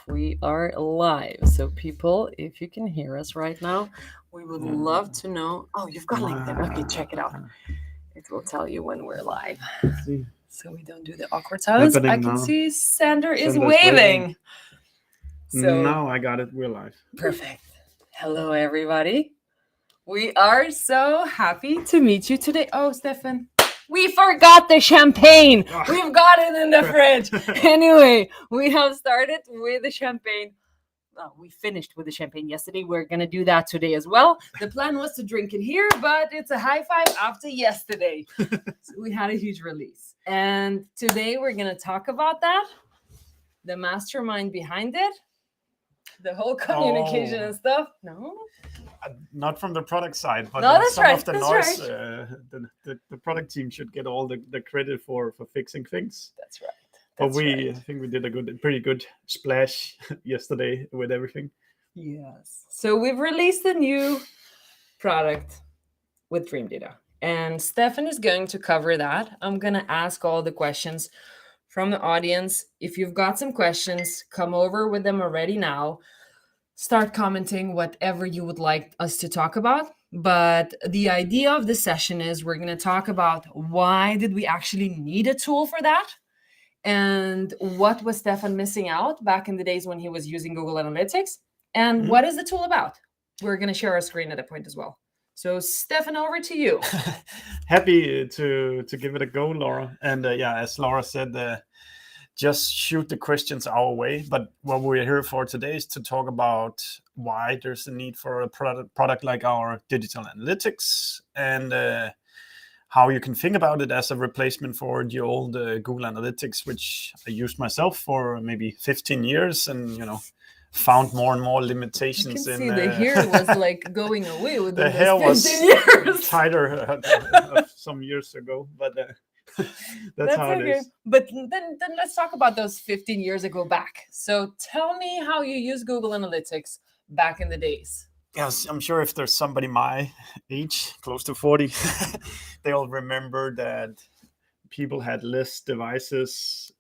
We are live. So, people, if you can hear us right now, we would love to know. Oh, you've got LinkedIn. Okay, check it out. It will tell you when we're live. See, So, we don't do the awkward silence. I happening can now. see Sander is Sander's waving. waving. So, Now I got it. We're live. perfect. Hello, everybody. We are so happy to meet you today. Oh, Steffen. We forgot the champagne. We've got it in the fridge. Anyway, we have started with the champagne. Well, we finished with the champagne yesterday. We're going to do that today as well. The plan was to drink it here, but it's a high five after yesterday. So we had a huge release. And today we're going to talk about that, the mastermind behind it, the whole communication and stuff. No? Not from the product side, but No, that's some right, of the that's noise. right. The product team should get all the credit for fixing things. That's right. But I think we did a pretty good splash yesterday with everything. Yes. So we've released a new product with Dreamdata, and Steffen is going to cover that. I'm going to ask all the questions from the audience. If you've got some questions, come over with them already now. Start commenting whatever you would like us to talk about. But the idea of this session is we're going to talk about why did we actually need a tool for that? And what was Steffen missing out back in the days when he was using Google Analytics? And what is the tool about? We're going to share our screen at that point as well. So Steffen, over to you. Happy to give it a go, Laura. And as Laura said, just shoot the questions our way. But what we're here for today is to talk about why there's a need for a product like our digital analytics, and how you can think about it as a replacement for the old Google Analytics, which I used myself for maybe 15 years, and found more and more limitations. You can see the hair was like going away within the hair was 15 years. tighter some years ago, but that's how it is. But then let's talk about those 15 years ago back. So tell me how you used Google Analytics back in the days. Yes, I'm sure if there's somebody my age, close to 40, they'll remember that people had less devices.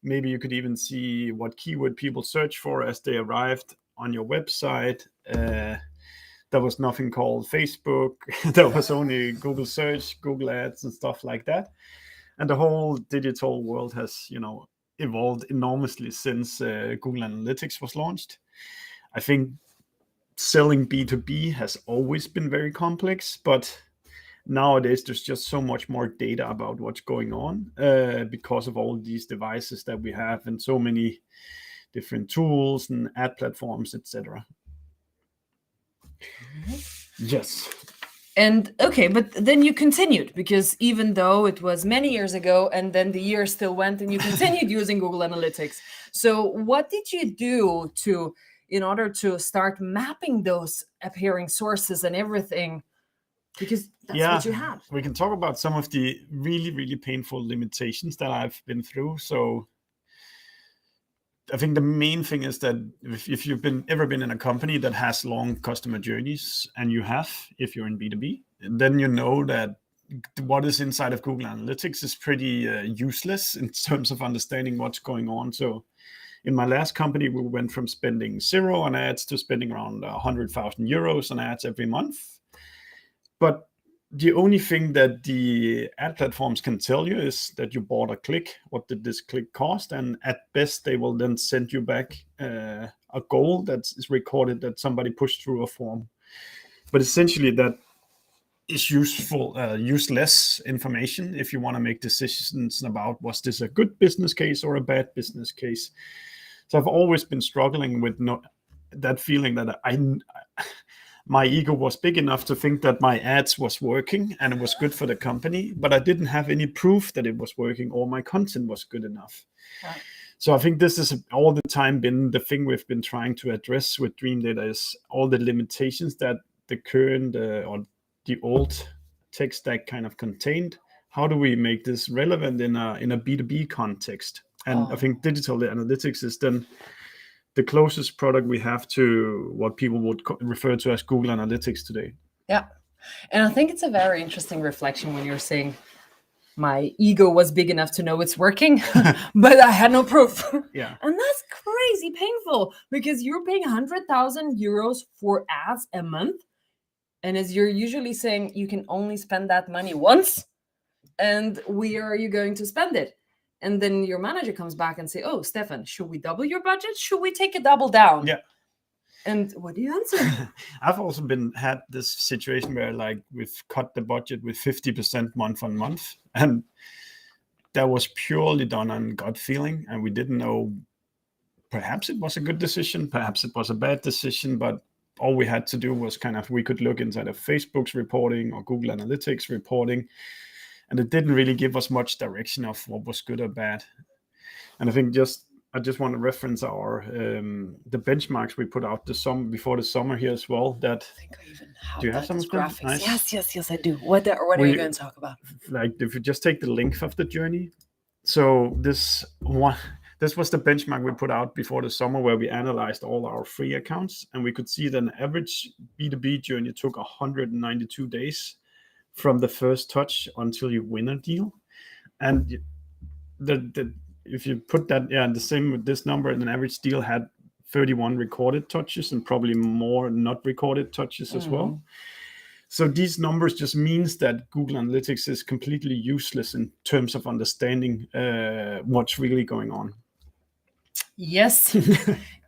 Maybe you could even see what keyword people search for as they arrived on your website. There was nothing called Facebook. There was only Google search, Google ads, and stuff like that. And the whole digital world has, evolved enormously since Google Analytics was launched. I think selling B2B has always been very complex, but nowadays there's just so much more data about what's going on because of all these devices that we have and so many different tools and ad platforms, etc. Yes. And okay, but then you continued, because even though it was many years ago and then the year still went and you continued using Google Analytics. So what did you do in order to start mapping those appearing sources and everything? Because that's what you had. We can talk about some of the really, really painful limitations that I've been through. So I think the main thing is that if you've ever been in a company that has long customer journeys, and you have, if you're in B2B, then you know that what is inside of Google Analytics is pretty useless in terms of understanding what's going on. So in my last company, we went from spending 0 on ads to spending around 100,000 euros on ads every month. But the only thing that the ad platforms can tell you is that you bought a click. What did this click cost? And at best, they will then send you back a goal that is recorded that somebody pushed through a form. But essentially, that is useless information if you want to make decisions about, was this a good business case or a bad business case? So I've always been struggling with that feeling that my ego was big enough to think that my ads was working and it was good for the company, but I didn't have any proof that it was working or my content was good enough. Right. So I think this has all the time been the thing we've been trying to address with Dreamdata, is all the limitations that the current or the old tech stack kind of contained. How do we make this relevant in a B2B context? And I think digital analytics is then the closest product we have to what people would refer to as Google Analytics today. Yeah. And I think it's a very interesting reflection when you're saying my ego was big enough to know it's working, but I had no proof. Yeah. And that's crazy painful because you're paying 100,000 euros for ads a month. And as you're usually saying, you can only spend that money once. And where are you going to spend it? And then your manager comes back and say, oh, Steffen, should we double your budget? Should we take a double down? Yeah. And what do you answer? I've also had this situation where like we've cut the budget with 50% month on month, and that was purely done on gut feeling, and we didn't know, perhaps it was a good decision, perhaps it was a bad decision, but all we had to do was we could look inside of Facebook's reporting or Google Analytics reporting, and it didn't really give us much direction of what was good or bad. And I think I just want to reference our the benchmarks we put out before the summer here as well. That I think I even have do you have some of them? graphics? Nice. Yes, I do. What are you going to talk about? Like if you just take the length of the journey. So this was the benchmark we put out before the summer, where we analyzed all our free accounts, and we could see that an average B2B journey took 192 days from the first touch until you win a deal. And if you put that, the same with this number, an average deal had 31 recorded touches and probably more not recorded touches as well. So these numbers just means that Google Analytics is completely useless in terms of understanding what's really going on. Yes.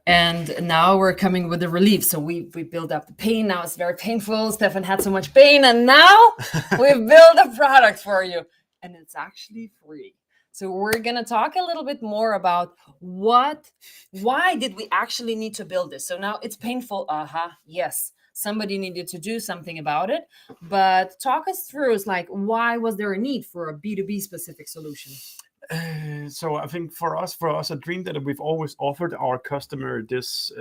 And now we're coming with the relief. So we built up the pain. Now it's very painful. Steffen had so much pain, and now we've built a product for you, and it's actually free. So we're going to talk a little bit more about why did we actually need to build this? So now it's painful. Yes. Somebody needed to do something about it, but talk us through, it's like, why was there a need for a B2B specific solution? So I think for us at Dreamdata, we've always offered our customer this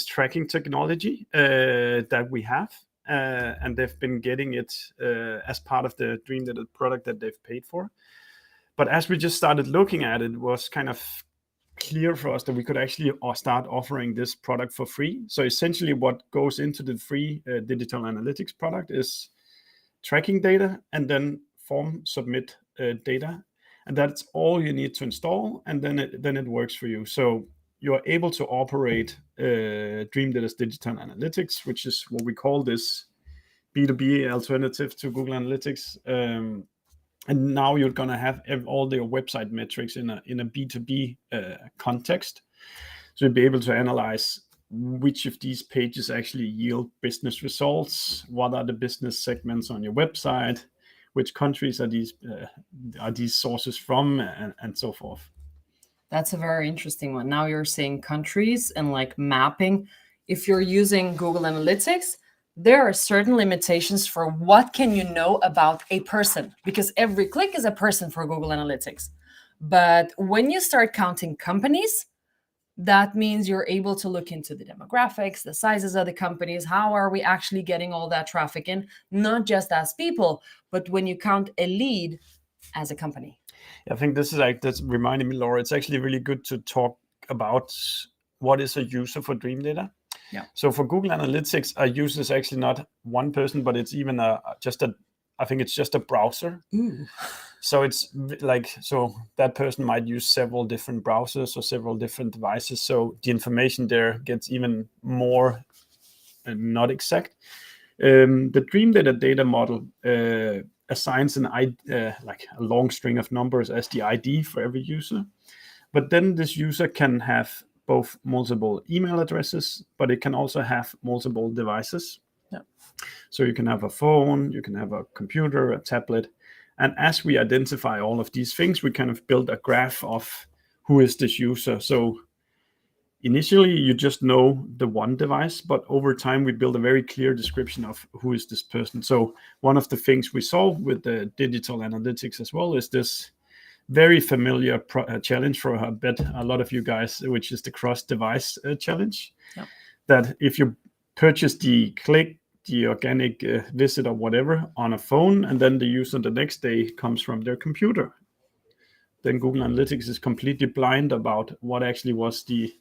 tracking technology that we have, and they've been getting it as part of the Dreamdata product that they've paid for. But as we just started looking at it, it was kind of clear for us that we could actually start offering this product for free. So essentially what goes into the free digital analytics product is tracking data and then form submit data. And that's all you need to install, and then it works for you. So you're able to operate Dreamdata's digital analytics, which is what we call this B2B alternative to Google Analytics. And now you're going to have all your website metrics in a B2B context. So you'll be able to analyze which of these pages actually yield business results, what are the business segments on your website, which countries are these sources from, and so forth. That's a very interesting one. Now you're saying countries and like mapping. If you're using Google Analytics, there are certain limitations for what can you know about a person, because every click is a person for Google Analytics. But when you start counting companies, that means you're able to look into the demographics, the sizes of the companies, how are we actually getting all that traffic in, not just as people, but when you count a lead as a company. I think that's reminding me, Laura, it's actually really good to talk about what is a user for Dreamdata. Yeah. So for Google Analytics, a user is actually not one person, but it's even I think it's just a browser. Ooh. So it's like, so that person might use several different browsers or several different devices. So the information there gets even more not exact. The Dreamdata data model assigns like a long string of numbers as the ID for every user. But then this user can have both multiple email addresses, but it can also have multiple devices. Yeah. So you can have a phone, you can have a computer, a tablet. And as we identify all of these things, we kind of build a graph of who is this user. So initially, you just know the one device, but over time, we build a very clear description of who is this person. So one of the things we solve with the digital analytics as well is this very familiar challenge for a lot of you guys, which is the cross-device challenge. Yep. That if you purchase the click, the organic visit or whatever on a phone, and then the user the next day comes from their computer, then Google Analytics is completely blind about what actually was the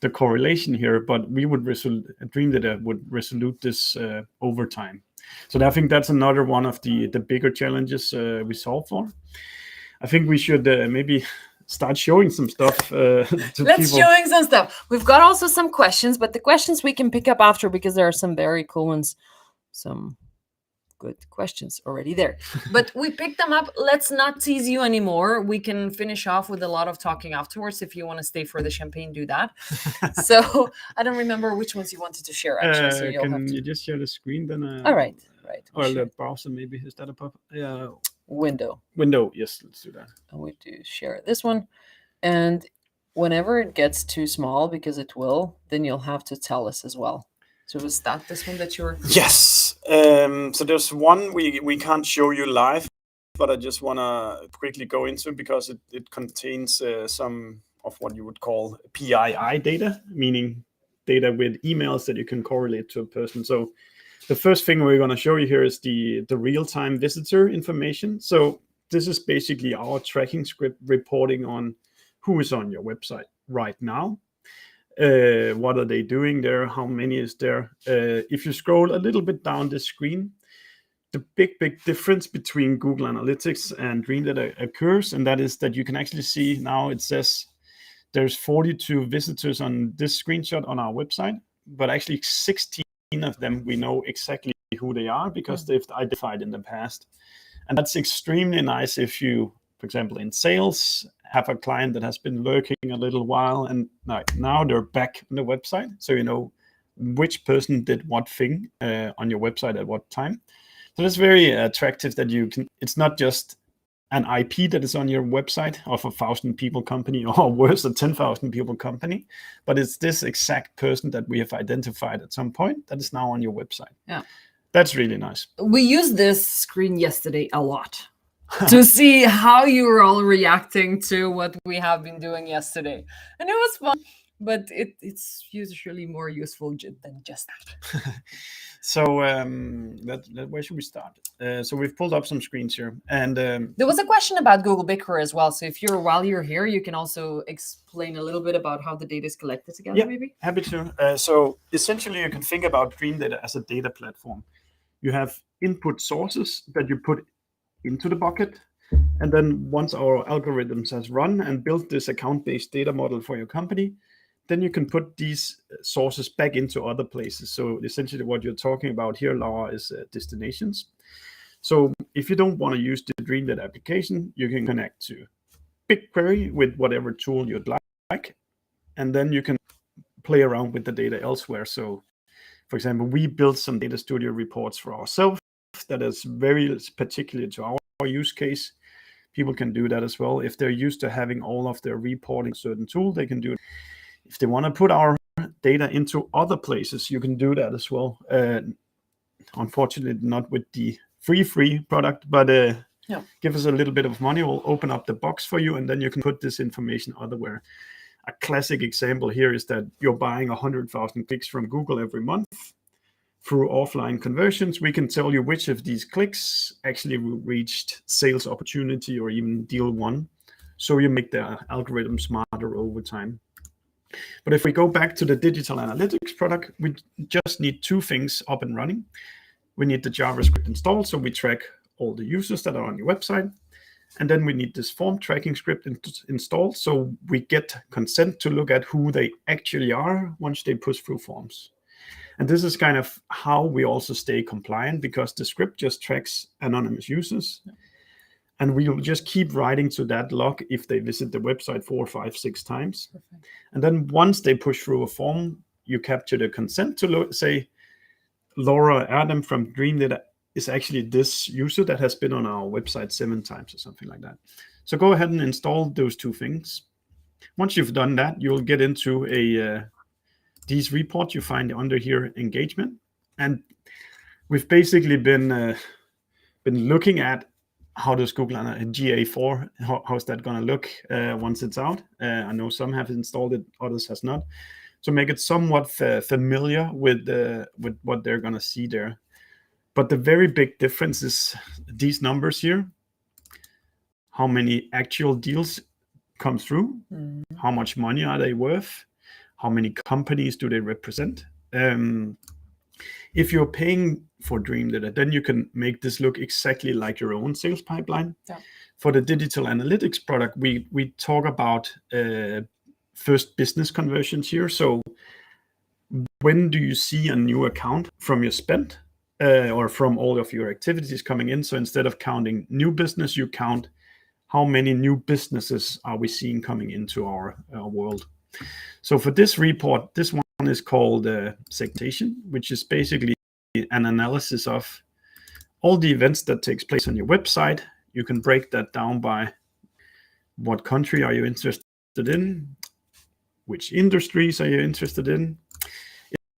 the correlation here, but we would Dreamdata would resolute this over time. So I think that's another one of the bigger challenges we solve for. I think we should maybe start showing some stuff to Let's people. showing some stuff. We've got also some questions, but the questions we can pick up after because there are some very cool ones. Some good questions already there. But we picked them up. Let's not tease you anymore. We can finish off with a lot of talking afterwards. If you want to stay for the champagne, do that. So I don't remember which ones you wanted to share, actually. So you'll have to... you just share the screen then? All right. Or the browser, maybe. Is that a pop? Yeah. Window. Yes, let's do that. And we do share this one. And whenever it gets too small, because it will, then you'll have to tell us as well. So was that this one that you were... Yes. So there's one we can't show you live, but I just want to quickly go into because it contains some of what you would call PII data, meaning data with emails that you can correlate to a person. So the first thing we're going to show you here is the real-time visitor information. So this is basically our tracking script reporting on who is on your website right now. What are they doing there? How many is there? If you scroll a little bit down the screen, the big difference between Google Analytics and Dreamdata occurs, and that is that you can actually see now it says there's 42 visitors on this screenshot on our website, but actually 16 of them we know exactly who they are because they've identified in the past. And that's extremely nice if you, for example, in sales, have a client that has been lurking a little while and now they're back on the website. So you know which person did what thing on your website at what time. So it's very attractive that you can, it's not just an IP that is on your website of 1,000 people company or worse, a 10,000 people company, but it's this exact person that we have identified at some point that is now on your website. Yeah. That's really nice. We used this screen yesterday a lot to see how you were all reacting to what we have been doing yesterday. And it was fun, but it's usually more useful than just that. So where should we start? So we've pulled up some screens here, and there was a question about Google BigQuery as well. So if while you're here, you can also explain a little bit about how the data is collected together. Yeah, maybe. Happy to. So essentially, you can think about Dreamdata as a data platform. You have input sources that you put into the bucket, and then once our algorithms has run and built this account-based data model for your company, then you can put these sources back into other places. So essentially what you're talking about here, Laura, is destinations. So if you don't want to use the Dreamdata application, you can connect to BigQuery with whatever tool you'd like, and then you can play around with the data elsewhere. So for example, we built some Data Studio reports for ourselves that is very particular to our use case. People can do that as well. If they're used to having all of their reporting certain tool, they can do it. If they want to put our data into other places, you can do that as well. Unfortunately, not with the free product, but give us a little bit of money. We'll open up the box for you, and then you can put this information otherwhere. A classic example here is that you're buying 100,000 clicks from Google every month. Through offline conversions, we can tell you which of these clicks actually reached sales opportunity or even deal one. So you make the algorithm smarter over time. But if we go back to the digital analytics product, we just need two things up and running. We need the JavaScript installed, so we track all the users that are on your website. And then we need this form tracking script installed, so we get consent to look at who they actually are once they push through forms. And this is kind of how we also stay compliant, because the script just tracks anonymous users. And we will just keep writing to that log if they visit the website 4, 5, 6 times. Perfect. And then once they push through a form, you capture the consent to say, Laura Adam from Dreamdata is actually this user that has been on our website 7 times or something like that. So go ahead and install those two things. Once you've done that, you'll get into these reports you find under here, engagement. And we've basically been looking at how does Google GA4, how's that going to look once it's out? I know some have installed it, others has not. So make it somewhat familiar with what they're going to see there. But the very big difference is these numbers here. How many actual deals come through? How much money are they worth? how many companies do they represent. If you're paying for Dreamdata, then you can make this look exactly like your own sales pipeline. Yeah. For the digital analytics product, we talk about first business conversions here. So when do you see a new account from your spend or from all of your activities coming in? So instead of counting new business, you count how many new businesses are we seeing coming into our world. So for this report, this one is called segmentation, which is basically an analysis of all the events that takes place on your website. You can break that down by what country are you interested in, which industries are you interested in,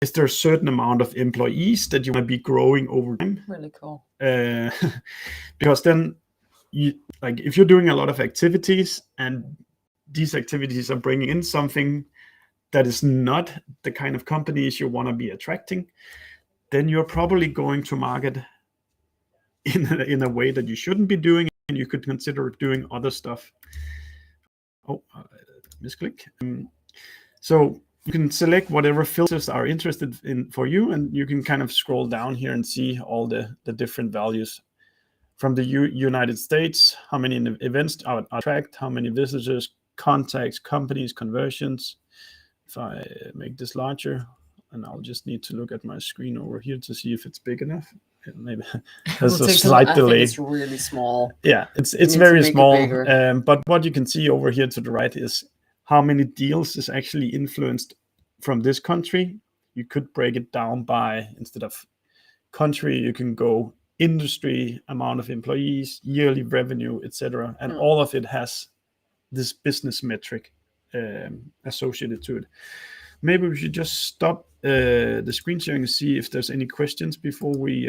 is there a certain amount of employees that you want to be growing over time. Really cool. Because then you, like, if you're doing a lot of activities and these activities are bringing in something that is not the kind of companies you want to be attracting, then you're probably going to market in a way that you shouldn't be doing, and you could consider doing other stuff. Misclick. So you can select whatever filters are interested in for you, and you can kind of scroll down here and see all the different values. From the United States, how many events are tracked, how many visitors, contacts, companies, conversions. If I make this larger, and I'll just need to look at my screen over here to see if it's big enough. Maybe there's a slight delay. I think it's really small. Yeah, it's very small. But what you can see over here to the right is how many deals is actually influenced from this country. You could break it down by, instead of country, you can go industry, amount of employees, yearly revenue, etc. And all of it has this business metric associated to it. Maybe we should just stop the screen sharing and see if there's any questions before we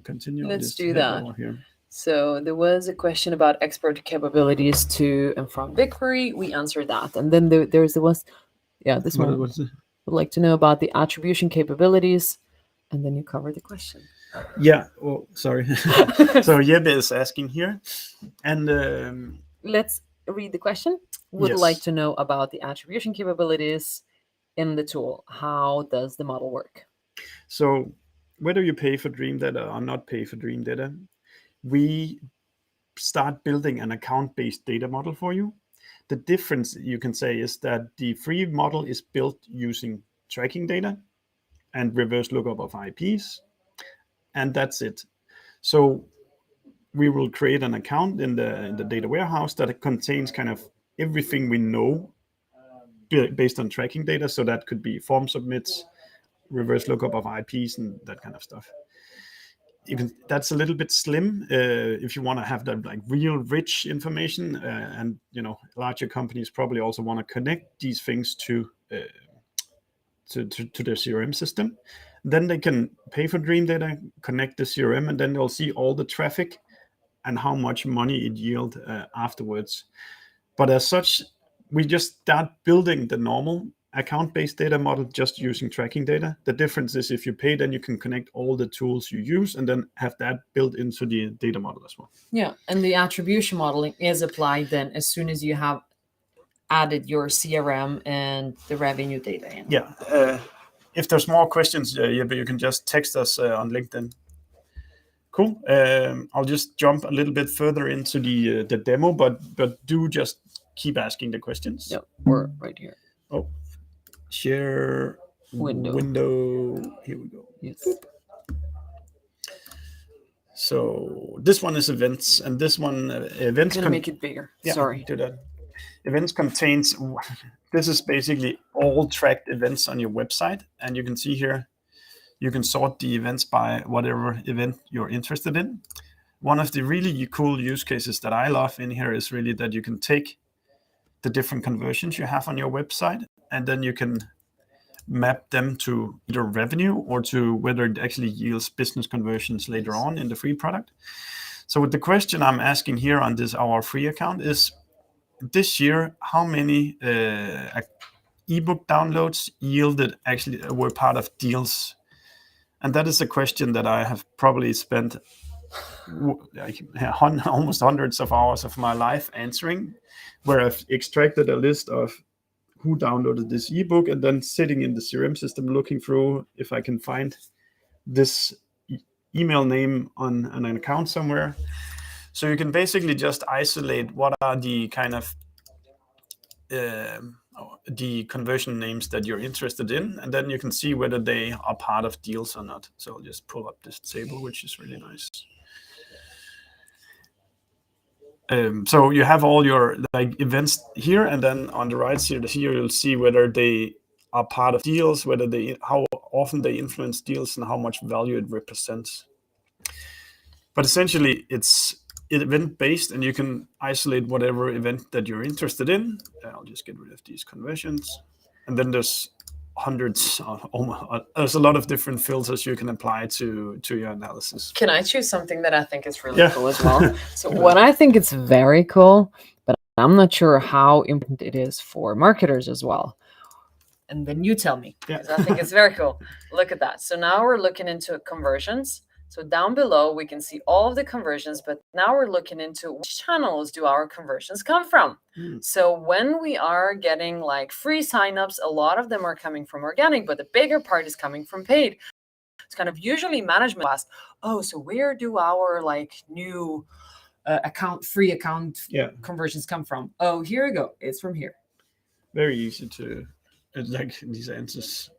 continue. Let's do that. So there was a question about expert capabilities to and from BigQuery. We answered that. And then there's the one, this one. Would like to know about the attribution capabilities. And then you cover the question. Yeah, well, sorry. So Jeppe is asking here. And let's read the question. Would like to know about the attribution capabilities in the tool. How does the model work? So whether you pay for Dreamdata or not pay for Dreamdata, we start building an account-based data model for you. The difference, you can say, is that the free model is built using tracking data and reverse lookup of IPs, and that's it. So we will create an account in the data warehouse that contains kind of everything we know based on tracking data. So that could be form submits, reverse lookup of IPs, and that kind of stuff. Even that's a little bit slim if you want to have that like real rich information, and larger companies probably also want to connect these things to their CRM system. Then they can pay for Dreamdata, connect the CRM, and then they'll see all the traffic and how much money it yields afterwards. But as such, we just start building the normal account-based data model just using tracking data. The difference is if you pay, then you can connect all the tools you use and then have that built into the data model as well. Yeah, and the attribution modeling is applied then as soon as you have added your CRM and the revenue data in. Yeah. If there's more questions, you can just text us on LinkedIn. Cool. I'll just jump a little bit further into the demo, but do just keep asking the questions. Yep, we're right here. Oh, share window. Here we go. Yes. Boop. So this one is events, and this one events. I'm gonna make it bigger. Yeah, sorry. Do that. Events contains. This is basically all tracked events on your website, and you can see here. You can sort the events by whatever event you're interested in. One of the really cool use cases that I love in here is really that you can take the different conversions you have on your website, and then you can map them to either revenue or to whether it actually yields business conversions later on in the free product. So the question I'm asking here on our free account is, this year, how many ebook downloads yielded actually were part of deals? And that is a question that I have probably spent almost hundreds of hours of my life answering, where I've extracted a list of who downloaded this ebook, and then sitting in the CRM system looking through if I can find this email name on an account somewhere. So you can basically just isolate what are the kind of the conversion names that you're interested in, and then you can see whether they are part of deals or not. So I'll just pull up this table, which is really nice. So you have all your like events here, and then on the right here you'll see whether they are part of deals, whether they, how often they influence deals, and how much value it represents. But essentially, it's event based, and you can isolate whatever event that you're interested in. I'll just get rid of these conversions, and then there's hundreds, there's a lot of different filters you can apply to your analysis. Can I choose something that I think is really cool as well? So what I think is very cool, but I'm not sure how important it is for marketers as well. And then you tell me, because I think it's very cool. Look at that. So now we're looking into conversions. So down below, we can see all of the conversions, but now we're looking into which channels do our conversions come from. So when we are getting like free signups, a lot of them are coming from organic, but the bigger part is coming from paid. It's kind of usually management ask, oh, so where do our like new free account conversions come from? Oh, here we go. It's from here. Very easy to, like these answers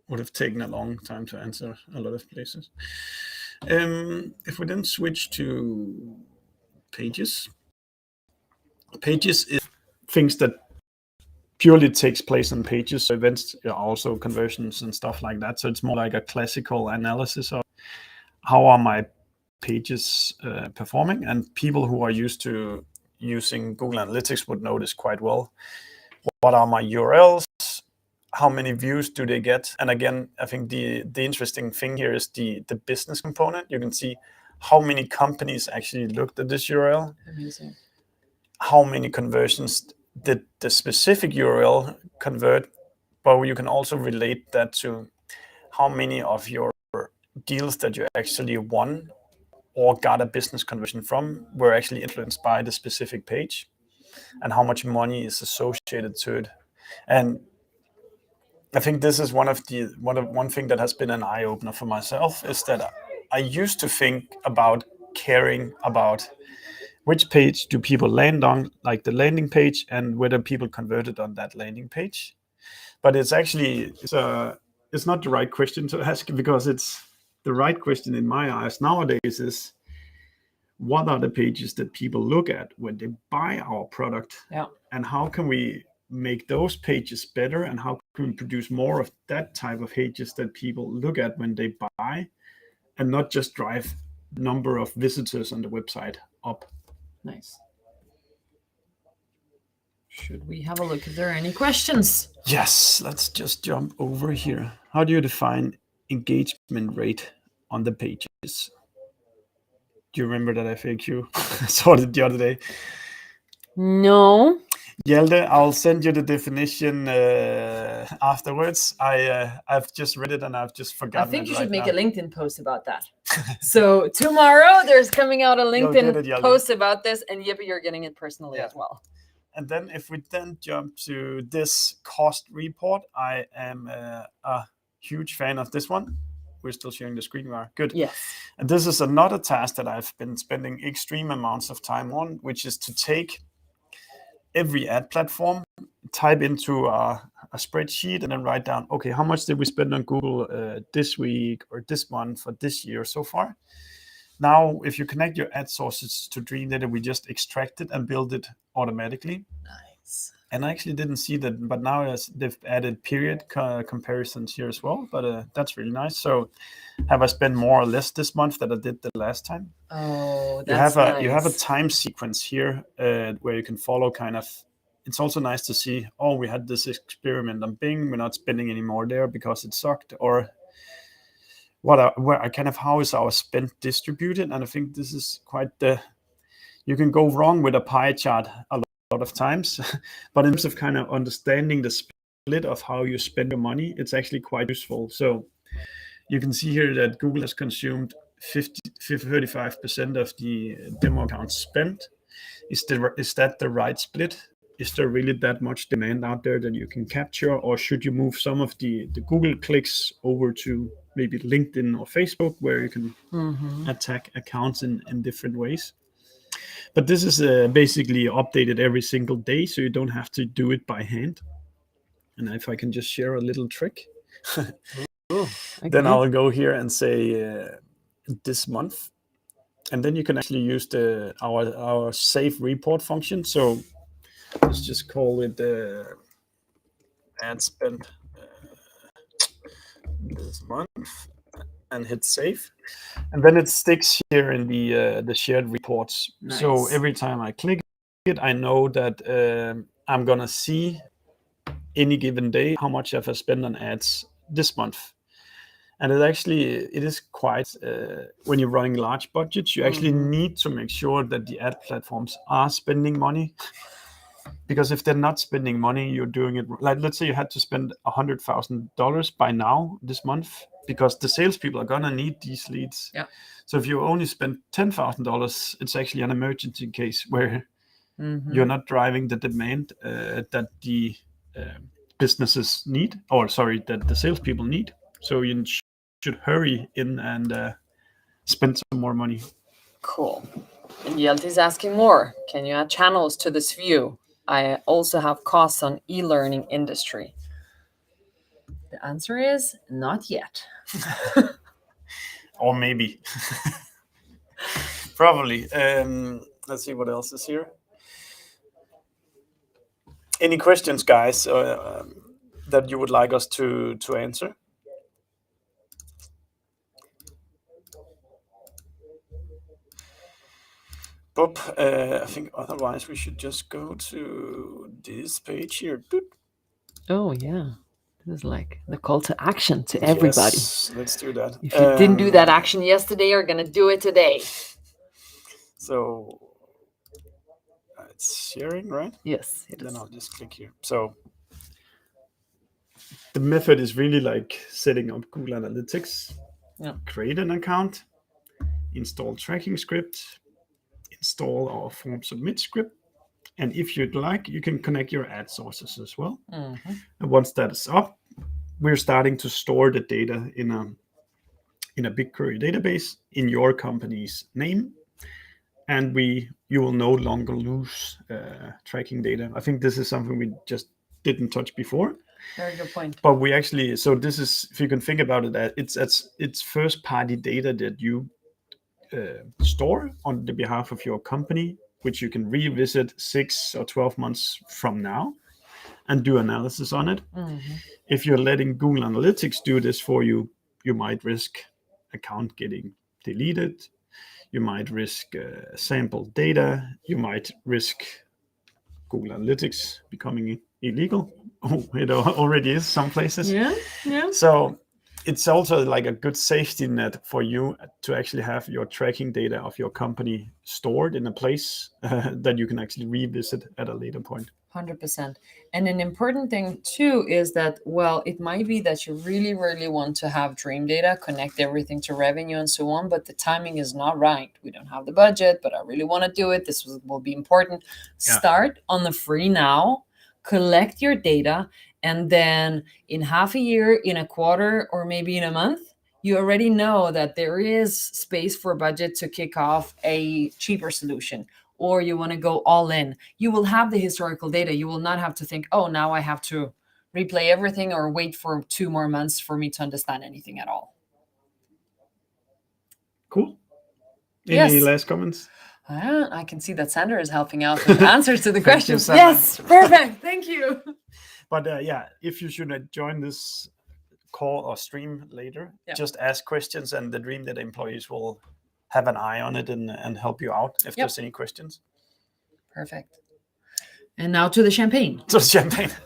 would have taken a long time to answer a lot of places. If we then switch to pages is things that purely takes place on pages. So events are also conversions and stuff like that. So it's more like a classical analysis of how are my pages performing, and people who are used to using Google Analytics would know this quite well. What are my URLs? How many views do they get? And again, I think the interesting thing here is the business component. You can see how many companies actually looked at this URL. Amazing. How many conversions did the specific URL convert? But you can also relate that to how many of your deals that you actually won or got a business conversion from were actually influenced by the specific page, and how much money is associated to it. And I think this is one thing that has been an eye opener for myself, is that I used to think about caring about which page do people land on, like the landing page, and whether people converted on that landing page. But it's actually it's not the right question to ask, because it's the right question in my eyes nowadays is, what are the pages that people look at when they buy our product? And how can we make those pages better, and how can we produce more of that type of pages that people look at when they buy, and not just drive number of visitors on the website up. Nice. Should we have a look if there are any questions? Yes, let's just jump over here. How do you define engagement rate on the pages? Do you remember that FAQ? I saw it the other day. No. Hjalte, I'll send you the definition afterwards. I've just read it and I've just forgotten. I think you should make a LinkedIn post about that. So tomorrow there's coming out a LinkedIn post about this, and Jeppe, you're getting it personally as well. And then if we then jump to this cost report, I am a huge fan of this one. We're still sharing the screen. We are good. Yes. And this is another task that I've been spending extreme amounts of time on, which is to take every ad platform, type into a spreadsheet, and then write down, okay, how much did we spend on Google this week or this month or this year so far? Now, if you connect your ad sources to Dreamdata, we just extract it and build it automatically. Nice. And I actually didn't see that, but now they've added period comparisons here as well. But that's really nice. So, have I spent more or less this month than I did the last time? Oh, that's nice. You have a time sequence here where you can follow kind of. It's also nice to see, oh, we had this experiment on Bing. We're not spending any more there because it sucked, or how is our spend distributed? And I think this is quite you can go wrong with a pie chart a lot of times, but in terms of kind of understanding the split of how you spend your money, it's actually quite useful. So you can see here that Google has consumed 35% of the demo accounts spent. Is that the right split? is there really that much demand out there that you can capture, or should you move some of the Google clicks over to maybe LinkedIn or Facebook, where you can attack accounts in different ways? But this is basically updated every single day, so you don't have to do it by hand. And if I can just share a little trick, then I'll go here and say this month, and then you can actually use our save report function. So let's just call it ad spend this month, and hit save, and then it sticks here in the shared reports. Nice. So every time I click it, I know that I'm gonna see any given day how much have I spent on ads this month. And it is quite when you're running large budgets, you actually need to make sure that the ad platforms are spending money. Because if they're not spending money, you're doing it like, let's say you had to spend $100,000 by now this month, because the salespeople are gonna need these leads. Yeah. So if you only spend $10,000, it's actually an emergency case where you're not driving the demand that the businesses need, or sorry, that the salespeople need. So you should hurry in and spend some more money. Cool. And Hjelte is asking more. Can you add channels to this view? I also have costs on e-learning industry. The answer is not yet. Or maybe. Probably. Let's see what else is here. Any questions, guys, that you would like us to answer? Bob, I think otherwise we should just go to this page here. Oh, yeah. This is like the call to action to everybody. Yes, let's do that. If you didn't do that action yesterday, you're going to do it today. So it's sharing, right? Yes, it is. Then I'll just click here. So the method is really like setting up Google Analytics, create an account, install tracking script, install our form submit script, and if you'd like, you can connect your ad sources as well. And once that is up, we're starting to store the data in a BigQuery database in your company's name, and you will no longer lose tracking data. I think this is something we just didn't touch before. Very good point. But we actually, so this is, if you can think about it, it's first party data that you store on the behalf of your company, which you can revisit 6 or 12 months from now and do analysis on it. If you're letting Google Analytics do this for you, you might risk account getting deleted. You might risk sample data. You might risk Google Analytics becoming illegal. Oh, it already is some places. Yeah. So it's also like a good safety net for you to actually have your tracking data of your company stored in a place that you can actually revisit at a later point. 100%. And an important thing too is that, well, it might be that you really, really want to have Dreamdata, connect everything to revenue and so on, but the timing is not right. We don't have the budget, but I really want to do it. This will be important. Yeah. Start on the free now, collect your data, and then in half a year, in a quarter, or maybe in a month, you already know that there is space for budget to kick off a cheaper solution, or you want to go all in. You will have the historical data. You will not have to think, oh, now I have to replay everything or wait for 2 more months for me to understand anything at all. Cool. Any last comments? I can see that Sandra is helping out with answers to the questions. Yes, perfect. Thank you. But if you should join this call or stream later, just ask questions, and the Dreamdata employees will have an eye on it and help you out if there's any questions. Perfect. And now to the champagne. To the champagne.